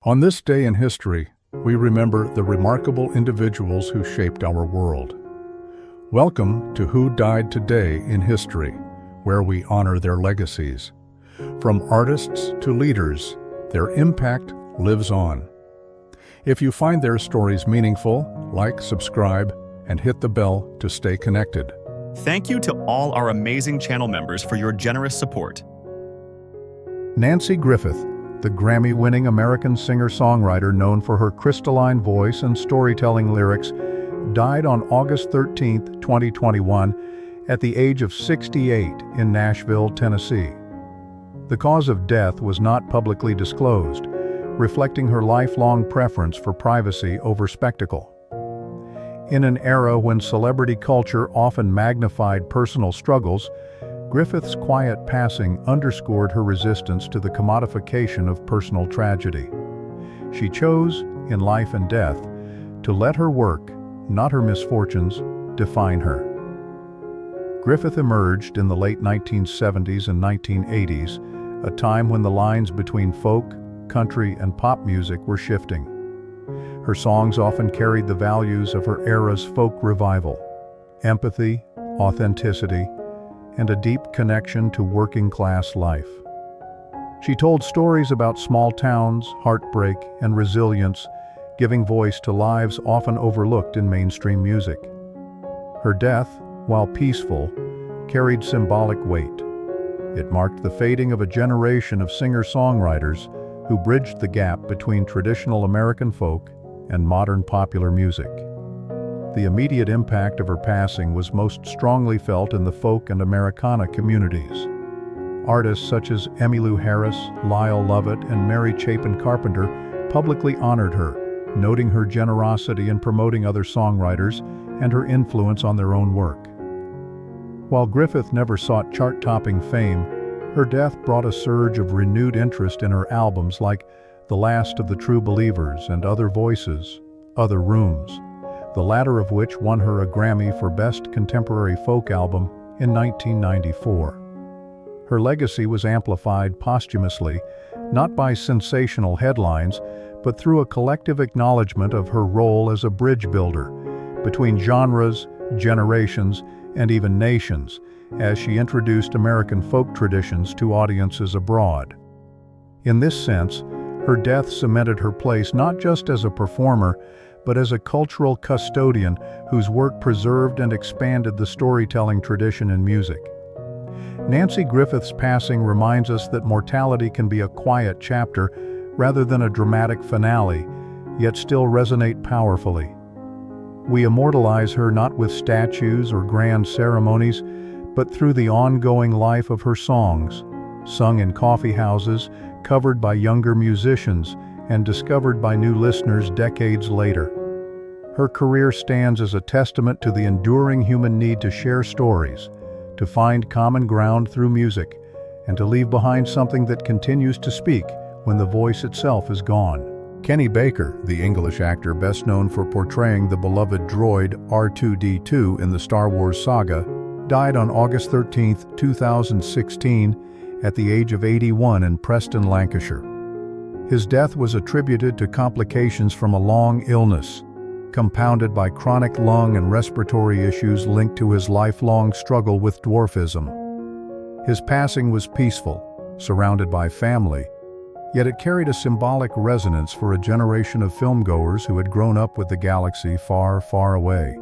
On this day in history, we remember the remarkable individuals who shaped our world. Welcome to Who Died Today in History, where we honor their legacies. From artists to leaders, their impact lives on. If you find their stories meaningful, like, subscribe, and hit the bell to stay connected. Thank you to all our amazing channel members for your generous support. Nanci Griffith, the Grammy-winning American singer-songwriter known for her crystalline voice and storytelling lyrics, died on August 13, 2021, at the age of 68 in Nashville, Tennessee. The cause of death was not publicly disclosed, reflecting her lifelong preference for privacy over spectacle. In an era when celebrity culture often magnified personal struggles, Griffith's quiet passing underscored her resistance to the commodification of personal tragedy. She chose, in life and death, to let her work, not her misfortunes, define her. Griffith emerged in the late 1970s and 1980s, a time when the lines between folk, country, and pop music were shifting. Her songs often carried the values of her era's folk revival: empathy, authenticity, and a deep connection to working-class life. She told stories about small towns, heartbreak, and resilience, giving voice to lives often overlooked in mainstream music. Her death, while peaceful, carried symbolic weight. It marked the fading of a generation of singer-songwriters who bridged the gap between traditional American folk and modern popular music. The immediate impact of her passing was most strongly felt in the folk and Americana communities. Artists such as Emmylou Harris, Lyle Lovett, and Mary Chapin Carpenter publicly honored her, noting her generosity in promoting other songwriters and her influence on their own work. While Griffith never sought chart-topping fame, her death brought a surge of renewed interest in her albums like The Last of the True Believers and Other Voices, Other Rooms, the latter of which won her a Grammy for Best Contemporary Folk Album in 1994. Her legacy was amplified posthumously, not by sensational headlines, but through a collective acknowledgement of her role as a bridge builder between genres, generations, and even nations, as she introduced American folk traditions to audiences abroad. In this sense, her death cemented her place not just as a performer, but as a cultural custodian whose work preserved and expanded the storytelling tradition in music. Nanci Griffith's passing reminds us that mortality can be a quiet chapter rather than a dramatic finale, yet still resonate powerfully. We immortalize her not with statues or grand ceremonies, but through the ongoing life of her songs, sung in coffee houses, covered by younger musicians, and discovered by new listeners decades later. Her career stands as a testament to the enduring human need to share stories, to find common ground through music, and to leave behind something that continues to speak when the voice itself is gone. Kenny Baker, the English actor best known for portraying the beloved droid R2-D2 in the Star Wars saga, died on August 13, 2016, at the age of 81 in Preston, Lancashire. His death was attributed to complications from a long illness, compounded by chronic lung and respiratory issues linked to his lifelong struggle with dwarfism. His passing was peaceful, surrounded by family, yet it carried a symbolic resonance for a generation of filmgoers who had grown up with the galaxy far, far away.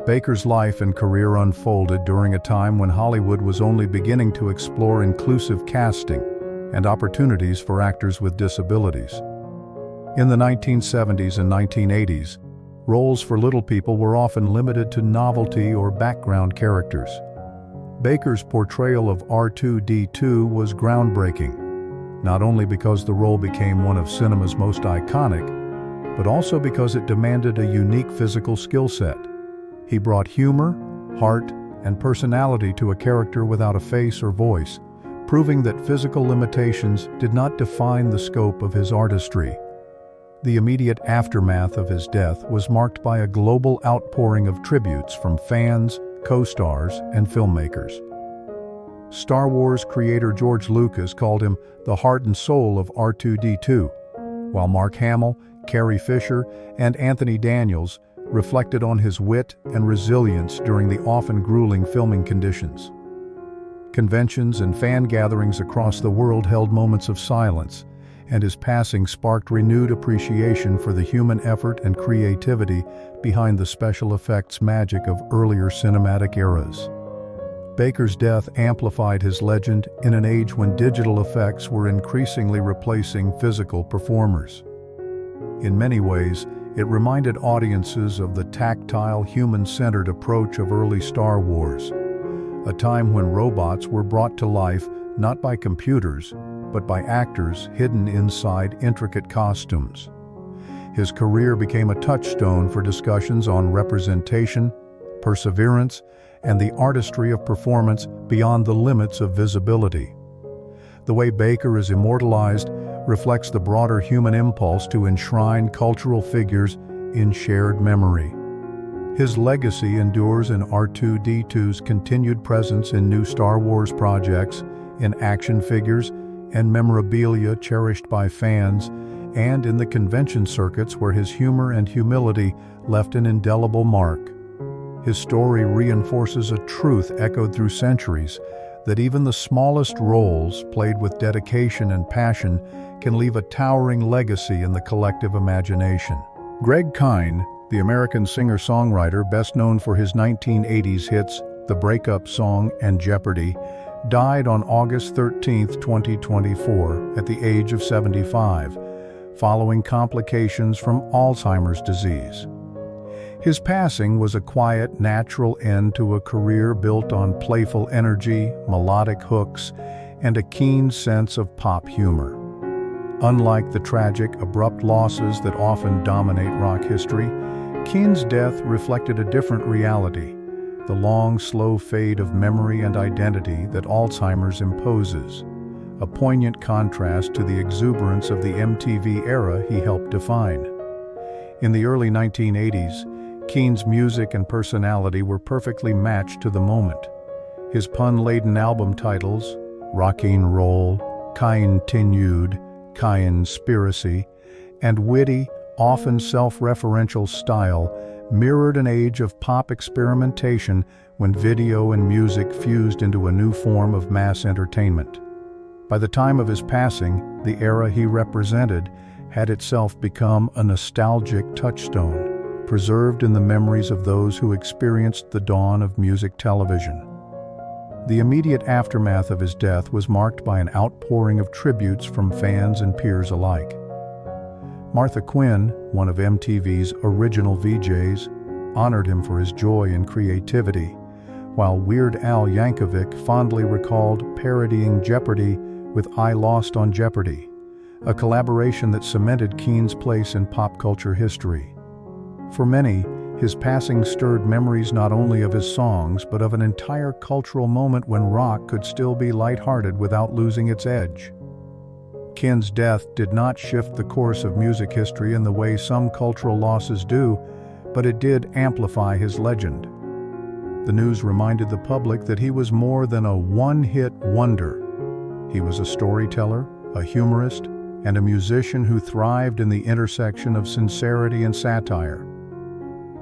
Baker's life and career unfolded during a time when Hollywood was only beginning to explore inclusive casting and opportunities for actors with disabilities. In the 1970s and 1980s, roles for little people were often limited to novelty or background characters. Baker's portrayal of R2-D2 was groundbreaking, not only because the role became one of cinema's most iconic, but also because it demanded a unique physical skill set. He brought humor, heart, and personality to a character without a face or voice, proving that physical limitations did not define the scope of his artistry. The immediate aftermath of his death was marked by a global outpouring of tributes from fans, co-stars, and filmmakers. Star Wars creator George Lucas called him the heart and soul of R2-D2, while Mark Hamill, Carrie Fisher, and Anthony Daniels reflected on his wit and resilience during the often grueling filming conditions. Conventions and fan gatherings across the world held moments of silence, and his passing sparked renewed appreciation for the human effort and creativity behind the special effects magic of earlier cinematic eras. Baker's death amplified his legend in an age when digital effects were increasingly replacing physical performers. In many ways, it reminded audiences of the tactile, human-centered approach of early Star Wars, a time when robots were brought to life not by computers, but by actors hidden inside intricate costumes. His career became a touchstone for discussions on representation, perseverance, and the artistry of performance beyond the limits of visibility. The way Baker is immortalized reflects the broader human impulse to enshrine cultural figures in shared memory. His legacy endures in R2-D2's continued presence in new Star Wars projects, in action figures and memorabilia cherished by fans, and in the convention circuits where his humor and humility left an indelible mark. His story reinforces a truth echoed through centuries, that even the smallest roles, played with dedication and passion, can leave a towering legacy in the collective imagination. Greg Kine, the American singer-songwriter best known for his 1980s hits, The Breakup song and Jeopardy, died on August 13, 2024, at the age of 75, following complications from Alzheimer's disease. His passing was a quiet, natural end to a career built on playful energy, melodic hooks, and a keen sense of pop humor. Unlike the tragic, abrupt losses that often dominate rock history, Kihn's death reflected a different reality, the long, slow fade of memory and identity that Alzheimer's imposes, a poignant contrast to the exuberance of the MTV era he helped define. In the early 1980s, Kihn's music and personality were perfectly matched to the moment. His pun-laden album titles, Rockin' Roll, Kine-tinued, Kine-spiracy, and witty, often self-referential style mirrored an age of pop experimentation when video and music fused into a new form of mass entertainment. By the time of his passing, the era he represented had itself become a nostalgic touchstone, preserved in the memories of those who experienced the dawn of music television. The immediate aftermath of his death was marked by an outpouring of tributes from fans and peers alike. Martha Quinn, one of MTV's original VJs, honored him for his joy and creativity, while Weird Al Yankovic fondly recalled parodying Jeopardy with I Lost on Jeopardy, a collaboration that cemented Kihn's place in pop culture history. For many, his passing stirred memories not only of his songs, but of an entire cultural moment when rock could still be lighthearted without losing its edge. Kihn's death did not shift the course of music history in the way some cultural losses do, but it did amplify his legend. The news reminded the public that he was more than a one-hit wonder. He was a storyteller, a humorist, and a musician who thrived in the intersection of sincerity and satire.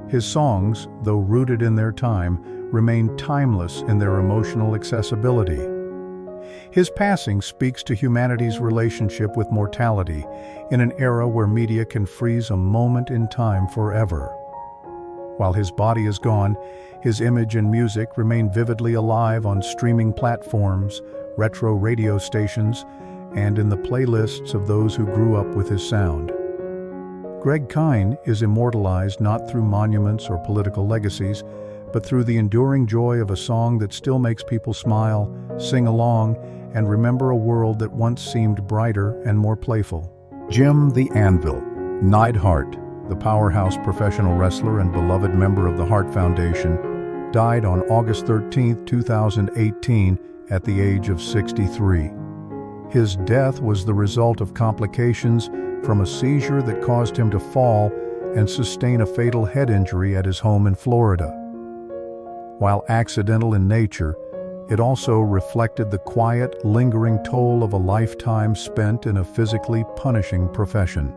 His songs, though rooted in their time, remain timeless in their emotional accessibility. His passing speaks to humanity's relationship with mortality in an era where media can freeze a moment in time forever. While his body is gone, his image and music remain vividly alive on streaming platforms, retro radio stations, and in the playlists of those who grew up with his sound. Greg Kine is immortalized not through monuments or political legacies, but through the enduring joy of a song that still makes people smile, sing along, and remember a world that once seemed brighter and more playful. Jim the Anvil Neidhart, the powerhouse professional wrestler and beloved member of the Hart Foundation, died on August 13, 2018, at the age of 63. His death was the result of complications from a seizure that caused him to fall and sustain a fatal head injury at his home in Florida. While accidental in nature, it also reflected the quiet, lingering toll of a lifetime spent in a physically punishing profession.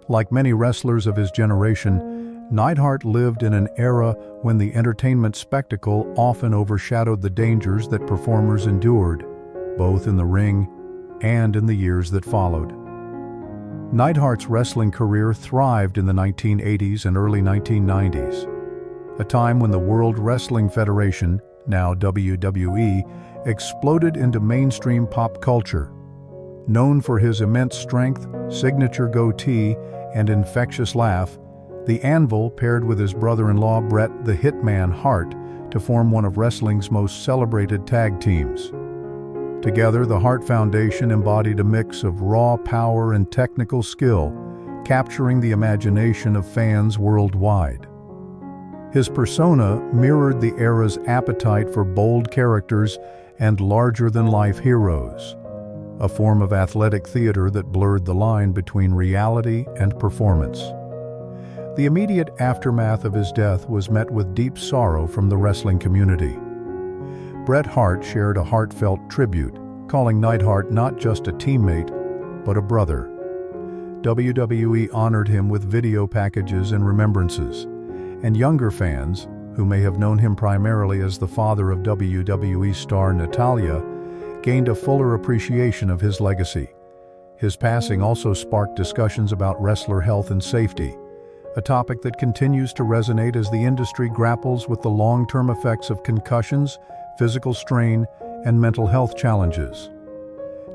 Like many wrestlers of his generation, Neidhart lived in an era when the entertainment spectacle often overshadowed the dangers that performers endured, both in the ring and in the years that followed. Neidhart's wrestling career thrived in the 1980s and early 1990s, a time when the World Wrestling Federation, now WWE, exploded into mainstream pop culture. Known for his immense strength, signature goatee, and infectious laugh, the Anvil paired with his brother-in-law Bret the Hitman Hart to form one of wrestling's most celebrated tag teams. Together, the Hart Foundation embodied a mix of raw power and technical skill, capturing the imagination of fans worldwide. His persona mirrored the era's appetite for bold characters and larger-than-life heroes, a form of athletic theater that blurred the line between reality and performance. The immediate aftermath of his death was met with deep sorrow from the wrestling community. Bret Hart shared a heartfelt tribute, calling Neidhart not just a teammate, but a brother. WWE honored him with video packages and remembrances, and younger fans, who may have known him primarily as the father of WWE star Natalya, gained a fuller appreciation of his legacy. His passing also sparked discussions about wrestler health and safety, a topic that continues to resonate as the industry grapples with the long-term effects of concussions, physical strain, and mental health challenges.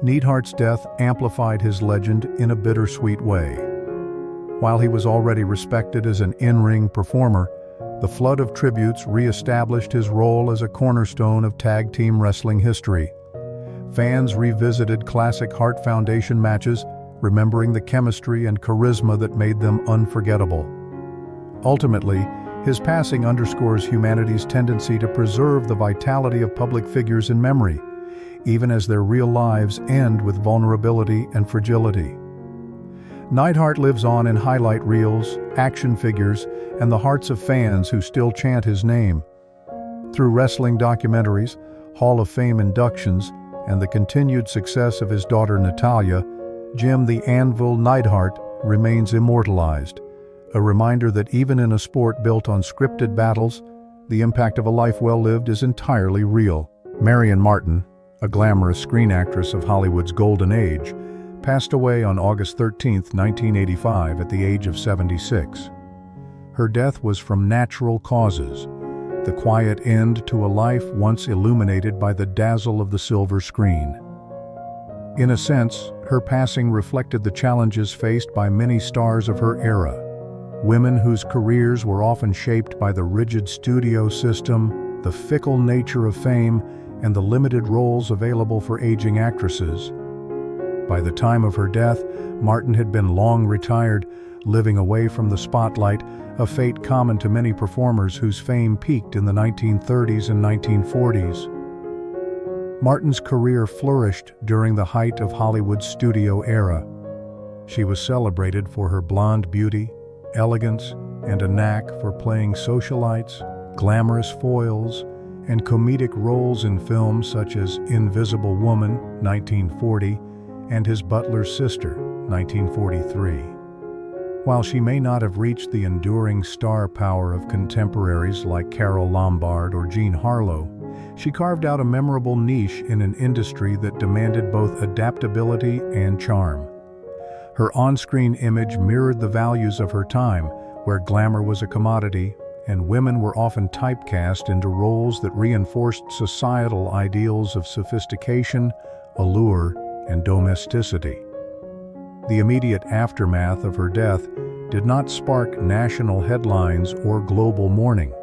Neidhart's death amplified his legend in a bittersweet way. While he was already respected as an in-ring performer, the flood of tributes re-established his role as a cornerstone of tag team wrestling history. Fans revisited classic Hart Foundation matches, remembering the chemistry and charisma that made them unforgettable. Ultimately, his passing underscores humanity's tendency to preserve the vitality of public figures in memory, even as their real lives end with vulnerability and fragility. Neidhart lives on in highlight reels, action figures, and the hearts of fans who still chant his name. Through wrestling documentaries, Hall of Fame inductions, and the continued success of his daughter Natalya, Jim the Anvil Nightheart remains immortalized, a reminder that even in a sport built on scripted battles, the impact of a life well lived is entirely real. Marian Martin, a glamorous screen actress of Hollywood's golden age, passed away on August 13, 1985 at the age of 76. Her death was from natural causes, the quiet end to a life once illuminated by the dazzle of the silver screen. In a sense, her passing reflected the challenges faced by many stars of her era, women whose careers were often shaped by the rigid studio system, the fickle nature of fame, and the limited roles available for aging actresses. By the time of her death, Martin had been long retired, living away from the spotlight, a fate common to many performers whose fame peaked in the 1930s and 1940s. Martin's career flourished during the height of Hollywood's studio era. She was celebrated for her blonde beauty, elegance, and a knack for playing socialites, glamorous foils, and comedic roles in films such as Invisible Woman, 1940, and His Butler's Sister, 1943. While she may not have reached the enduring star power of contemporaries like Carole Lombard or Jean Harlow, she carved out a memorable niche in an industry that demanded both adaptability and charm. Her on-screen image mirrored the values of her time, where glamour was a commodity, and women were often typecast into roles that reinforced societal ideals of sophistication, allure, and domesticity. The immediate aftermath of her death did not spark national headlines or global mourning.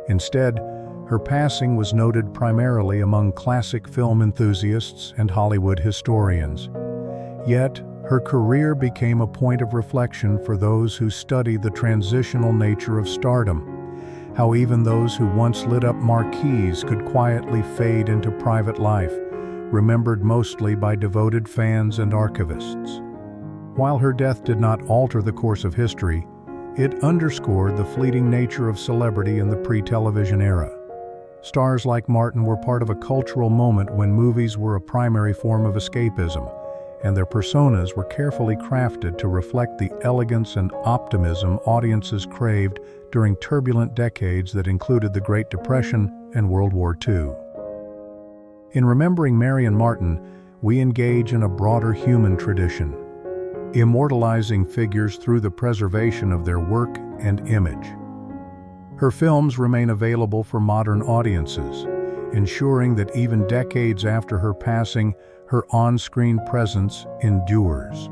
Instead, her passing was noted primarily among classic film enthusiasts and Hollywood historians. Yet, her career became a point of reflection for those who study the transitional nature of stardom, how even those who once lit up marquees could quietly fade into private life, remembered mostly by devoted fans and archivists. While her death did not alter the course of history, it underscored the fleeting nature of celebrity in the pre-television era. Stars like Martin were part of a cultural moment when movies were a primary form of escapism, and their personas were carefully crafted to reflect the elegance and optimism audiences craved during turbulent decades that included the Great Depression and World War II. In remembering Marian Martin, we engage in a broader human tradition, immortalizing figures through the preservation of their work and image. Her films remain available for modern audiences, ensuring that even decades after her passing, her on-screen presence endures.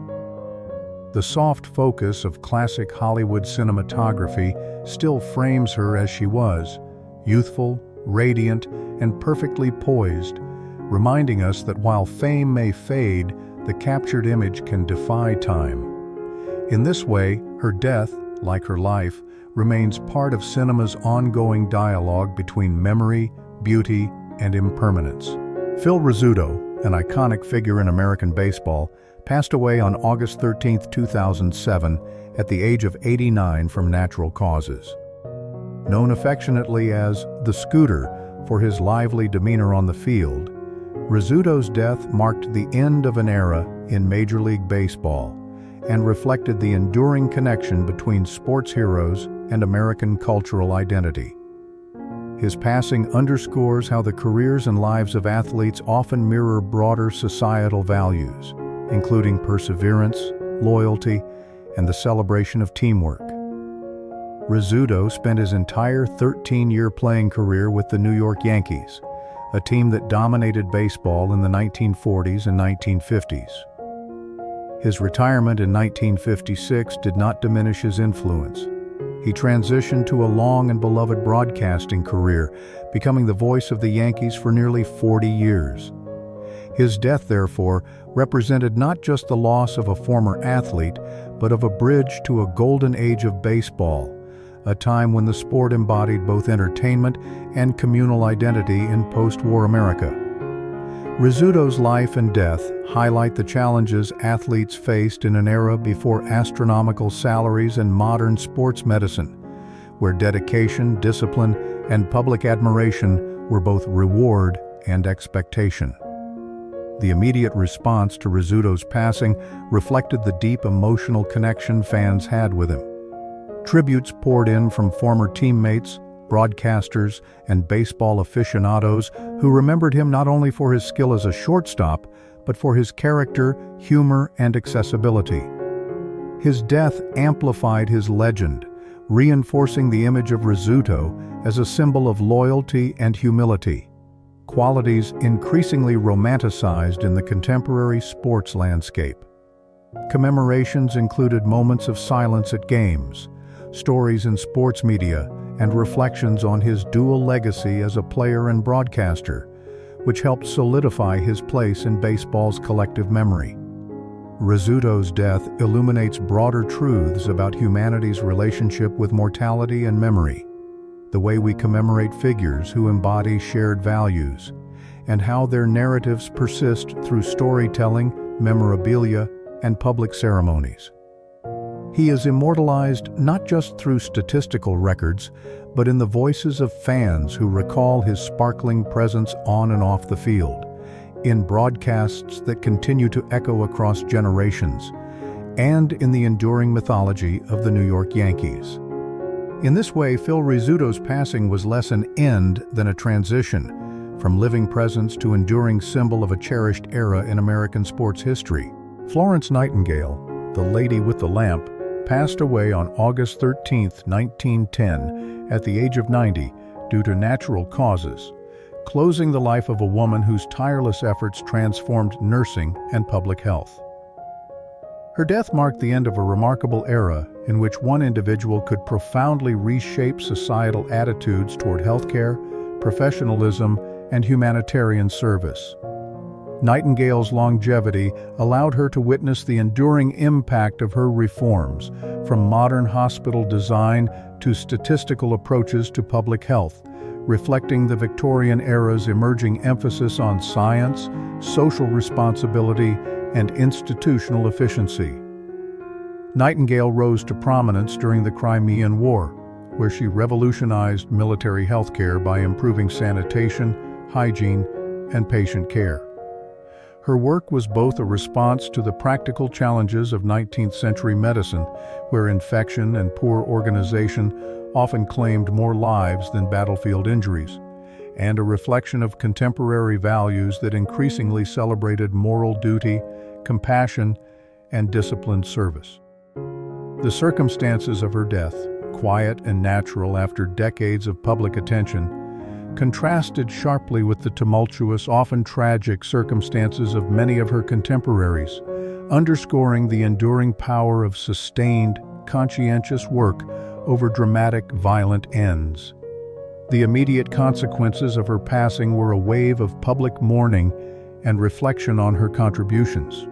The soft focus of classic Hollywood cinematography still frames her as she was, youthful, radiant, and perfectly poised, reminding us that while fame may fade, the captured image can defy time. In this way, her death, like her life, remains part of cinema's ongoing dialogue between memory, beauty, and impermanence. Phil Rizzuto, an iconic figure in American baseball, passed away on August 13, 2007, at the age of 89 from natural causes. Known affectionately as the Scooter for his lively demeanor on the field, Rizzuto's death marked the end of an era in Major League Baseball and reflected the enduring connection between sports heroes and American cultural identity. His passing underscores how the careers and lives of athletes often mirror broader societal values, including perseverance, loyalty, and the celebration of teamwork. Rizzuto spent his entire 13-year playing career with the New York Yankees, a team that dominated baseball in the 1940s and 1950s. His retirement in 1956 did not diminish his influence. He transitioned to a long and beloved broadcasting career, becoming the voice of the Yankees for nearly 40 years. His death, therefore, represented not just the loss of a former athlete, but of a bridge to a golden age of baseball, a time when the sport embodied both entertainment and communal identity in post-war America. Rizzuto's life and death highlight the challenges athletes faced in an era before astronomical salaries and modern sports medicine, where dedication, discipline, and public admiration were both reward and expectation. The immediate response to Rizzuto's passing reflected the deep emotional connection fans had with him. Tributes poured in from former teammates, broadcasters, and baseball aficionados who remembered him not only for his skill as a shortstop, but for his character, humor, and accessibility. His death amplified his legend, reinforcing the image of Rizzuto as a symbol of loyalty and humility, qualities increasingly romanticized in the contemporary sports landscape. Commemorations included moments of silence at games, stories in sports media, and reflections on his dual legacy as a player and broadcaster, which helped solidify his place in baseball's collective memory. Rizzuto's death illuminates broader truths about humanity's relationship with mortality and memory, the way we commemorate figures who embody shared values, and how their narratives persist through storytelling, memorabilia, and public ceremonies. He is immortalized not just through statistical records, but in the voices of fans who recall his sparkling presence on and off the field, in broadcasts that continue to echo across generations, and in the enduring mythology of the New York Yankees. In this way, Phil Rizzuto's passing was less an end than a transition, from living presence to enduring symbol of a cherished era in American sports history. Florence Nightingale, the Lady with the Lamp, passed away on August 13, 1910, at the age of 90 due to natural causes, closing the life of a woman whose tireless efforts transformed nursing and public health. Her death marked the end of a remarkable era in which one individual could profoundly reshape societal attitudes toward healthcare, professionalism, and humanitarian service. Nightingale's longevity allowed her to witness the enduring impact of her reforms, from modern hospital design to statistical approaches to public health, reflecting the Victorian era's emerging emphasis on science, social responsibility, and institutional efficiency. Nightingale rose to prominence during the Crimean War, where she revolutionized military healthcare by improving sanitation, hygiene, and patient care. Her work was both a response to the practical challenges of 19th century medicine, where infection and poor organization often claimed more lives than battlefield injuries, and a reflection of contemporary values that increasingly celebrated moral duty, compassion, and disciplined service. The circumstances of her death, quiet and natural after decades of public attention, contrasted sharply with the tumultuous, often tragic circumstances of many of her contemporaries, underscoring the enduring power of sustained, conscientious work over dramatic, violent ends. The immediate consequences of her passing were a wave of public mourning and reflection on her contributions.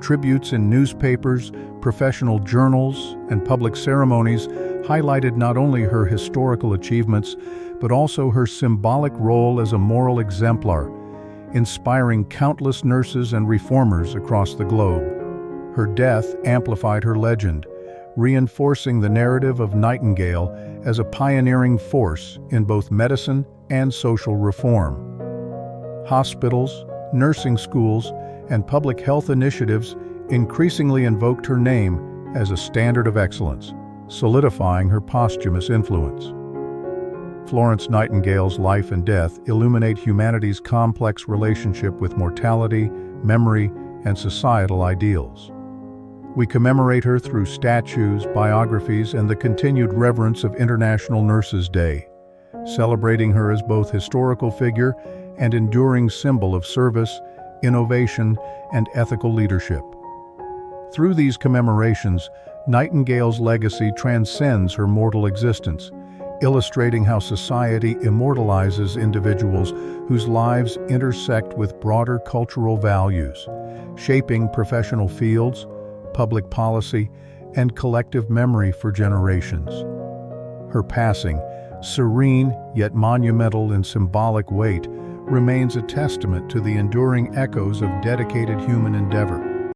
Tributes in newspapers, professional journals, and public ceremonies highlighted not only her historical achievements, but also her symbolic role as a moral exemplar, inspiring countless nurses and reformers across the globe. Her death amplified her legend, reinforcing the narrative of Nightingale as a pioneering force in both medicine and social reform. Hospitals, nursing schools, and public health initiatives increasingly invoked her name as a standard of excellence, solidifying her posthumous influence. Florence Nightingale's life and death illuminate humanity's complex relationship with mortality, memory, and societal ideals. We commemorate her through statues, biographies, and the continued reverence of International Nurses' Day, celebrating her as both historical figure and enduring symbol of service, innovation, and ethical leadership. Through these commemorations, Nightingale's legacy transcends her mortal existence, illustrating how society immortalizes individuals whose lives intersect with broader cultural values, shaping professional fields, public policy, and collective memory for generations. Her passing, serene yet monumental in symbolic weight, remains a testament to the enduring echoes of dedicated human endeavor.